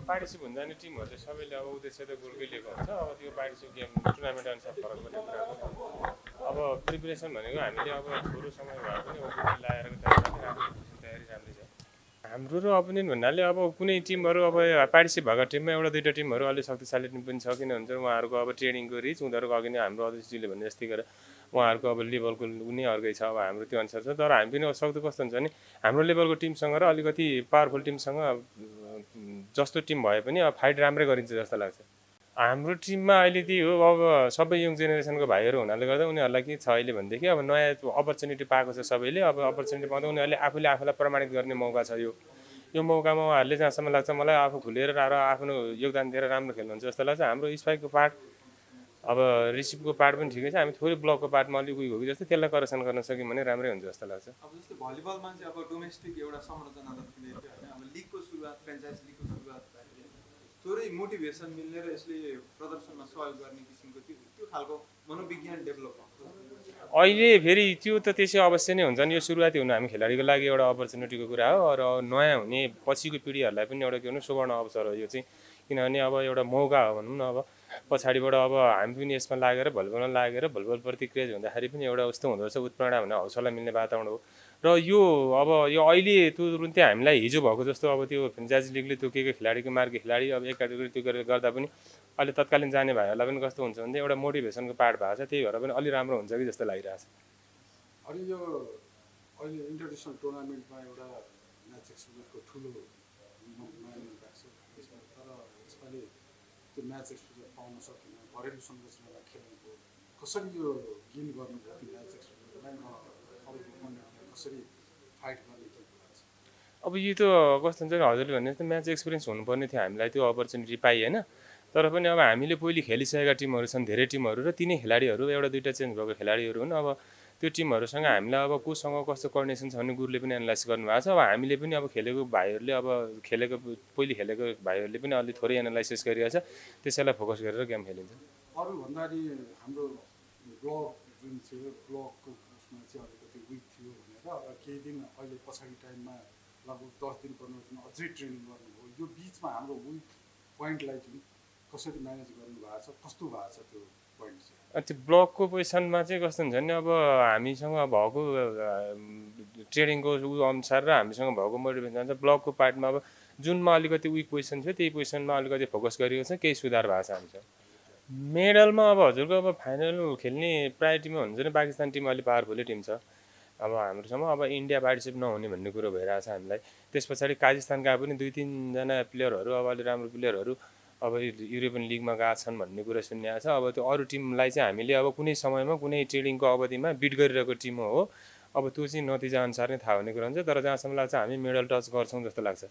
Participate हुन जाने टिमहरू चाहिँ सबैले अब उद्देश्य त गोलकै लिएको हुन्छ। अब त्यो पार्टिसिपेट गेम टुर्नामेन्ट अनुसार फरक पर्ने कुरा हो। अब प्रिपरेसन भनेको हामीले अब छोरो समय भए पनि अब लगाएर तयारी राम्रै छ। हाम्रो र अपोनेन्ट भन्नाले अब कुनै टिमहरू अब पार्टिसिपेट भएको टिममा एउटा दुईवटा टिमहरू अलिक शक्तिशाली टिम पनि छ। किन भन्छ उहाँहरूको अब ट्रेनिङको रिच उनीहरूको अघि नै हाम्रो अध्यक्षजीले भने जस्तै गरेर उहाँहरूको अब लेभलको उनी अर्कै छ। अब हाम्रो त्यो अनुसार छ। तर हामी पनि सक्दो कस्तो हुन्छ भने हाम्रो लेभलको टिमसँग र अलिकति पावरफुल टिमसँग जस्तो टिम भए पनि अब फाइट राम्रै गरिन्छ जस्तो लाग्छ। हाम्रो टिममा अहिले त्यही हो, अब सबै यङ जेनेरेसनको भाइहरू हुनाले गर्दा उनीहरूलाई के छ अहिले भनेदेखि अब नयाँ अपर्च्युनिटी पाएको छ सबैले। अब अपर्च्युनिटी पाउँदा उनीहरूले आफूले आफूलाई प्रमाणित गर्ने मौका छ। यो मौकामा उहाँहरूले जहाँसम्म लाग्छ मलाई आफू खुलेर र आफ्नो योगदान दिएर राम्रो खेल्नुहुन्छ जस्तो लाग्छ। हाम्रो स्पाइकको पार्ट अब रिसिभको पार्ट पनि ठिकै छ। हामी थोरै ब्लकको पार्टमा अलिक उयो हो कि जस्तो त्यसलाई करेक्सन गर्न सक्यौँ भने राम्रै हुन्छ जस्तो लाग्छ। अब जस्तै भलिबलमा चाहिँ अब डोमेस्टिक एउटा संरचना त थियो होइन। अब लिगको सुरुवात फ्रेन्चाइज लिगको सुरुवात थोरै मोटिभेसन मिल्ने र यसले प्रदर्शनमा सहयोग गर्ने किसिमको त्यो खालको मनोविज्ञान डेभलप हुन्छ। अहिले फेरि त्यो त त्यसै अवश्य नै हुन्छ नि। यो सुरुवाती हुनु हामी खेलाडीको लागि एउटा अपर्च्युनिटीको कुरा हो र नयाँ हुने पछिको पिँढीहरूलाई पनि एउटा के भन्नु सुवर्ण अवसर हो यो चाहिँ। किनभने अब एउटा मौका हो भनौँ न। अब पछाडिबाट अब हामी पनि यसमा लागेर भलिबलमा लागेर भलिबलप्रति क्रेज हुँदाखेरि पनि एउटा उस्तो हुँदो रहेछ उत्प्रेरणा भन्ने हौसला मिल्ने वातावरण हो। र यो अब यो अहिले तुरुन्तै हामीलाई हिजो भएको जस्तो अब त्यो फ्रेन्चाइज लिगले तोकेको खेलाडीको मार्के खेलाडी अब एक क्याटेगोरी त्यो गरेर गर्दा पनि अहिले तत्कालीन जाने भाइहरूलाई पनि कस्तो हुन्छ भने एउटा मोटिभेसनको पार्ट भएको छ। त्यही भएर पनि अलि राम्रो हुन्छ कि जस्तो लागिरहेछ। अनि यो अहिले इन्टरनेसनल टुर्नामेन्टमा एउटा म्याच एक्सपोजरको ठुलो माने भएको छ त्यसमा। तर यसपालि त्यो म्याच एक्सपोजर पाउन सकेन। घरेलु संरचनामा खेलेको कसरी यो गेन गर्नुभयो त्यो म्याच एक्सपोजरलाई र अरू अपोनेन्टलाई कसरी फाइट गर्ने के कुरा छ? अब यो त कस्तो हुन्छ नि हजुरले भने जस्तो म्याच एक्सपिरियन्स हुनुपर्ने थियो हामीलाई त्यो अपर्च्युनिटी पाइएन। तर पनि अब हामीले पहिले खेलिसकेका टिमहरू छन् धेरै टिमहरू र तिनै खेलाडीहरू एउटा दुईवटा चेन्ज भएको खेलाडीहरू हुन्। अब त्यो टिमहरूसँग हामीलाई अब कोसँग कस्तो कोअर्डिनेसन छ भन्ने गुरुले पनि एनालाइसिस गर्नुभएको छ। अब हामीले पनि अब खेलेको भाइहरूले अब पहिले खेलेको भाइहरूले पनि अलिक थोरै एनालाइसिस गरिरहेछ। त्यसैलाई फोकस गरेर गेम खेलिन्छ। अरू भन्दाखेरि हाम्रो ब्लक जुन थियो ब्लकको उसमा चाहिँ अलिकति विक थियो भनेर केही दिन अहिले पछाडि टाइममा लगभग 10 दिन 15 दिन अझै ट्रेनिङ गर्नुभयो। यो बिचमा हाम्रो विक पोइन्टलाई चाहिँ कसरी म्यानेज गर्नुभएको छ, कस्तो भएको छ त्यो पोइन्ट चाहिँ? त्यो ब्लकको पोजिसनमा चाहिँ कस्तो हुन्छ भने अब हामीसँग भएको ट्रेनिङको अनुसार र हामीसँग भएको मोटिभेसन अनुसार ब्लकको पार्टमा अब जुनमा अलिकति विक पोजिसन थियो त्यही पोजिसनमा अलिकति फोकस गरिएको छ। केही सुधार भएको छ हामीसँग। मेडलमा अब हजुरको अब फाइनल खेल्ने प्रायोरिटीमा हुन्छ नि पाकिस्तान टिम अलिक पावरफुलै टिम छ। अब हाम्रोसँग अब इन्डिया पार्टिसिपेट नहुने भन्ने कुरो भइरहेछ हामीलाई। त्यस पछाडि काजाखस्तानका पनि 2-3जना प्लेयरहरू अब अलिक राम्रो प्लेयरहरू अब युरोपियन लिगमा गएको छन् भन्ने कुरा सुनिएको छ। अब त्यो अरू टिमलाई चाहिँ हामीले अब कुनै समयमा कुनै ट्रेनिङको अवधिमा बिट गरिरहेको टिम हो। अब त्यो चाहिँ नतिजा अनुसार नै थाहा हुने कुरा हुन्छ। तर जहाँसम्म लाग्छ हामी मेडल टच गर्छौँ जस्तो लाग्छ।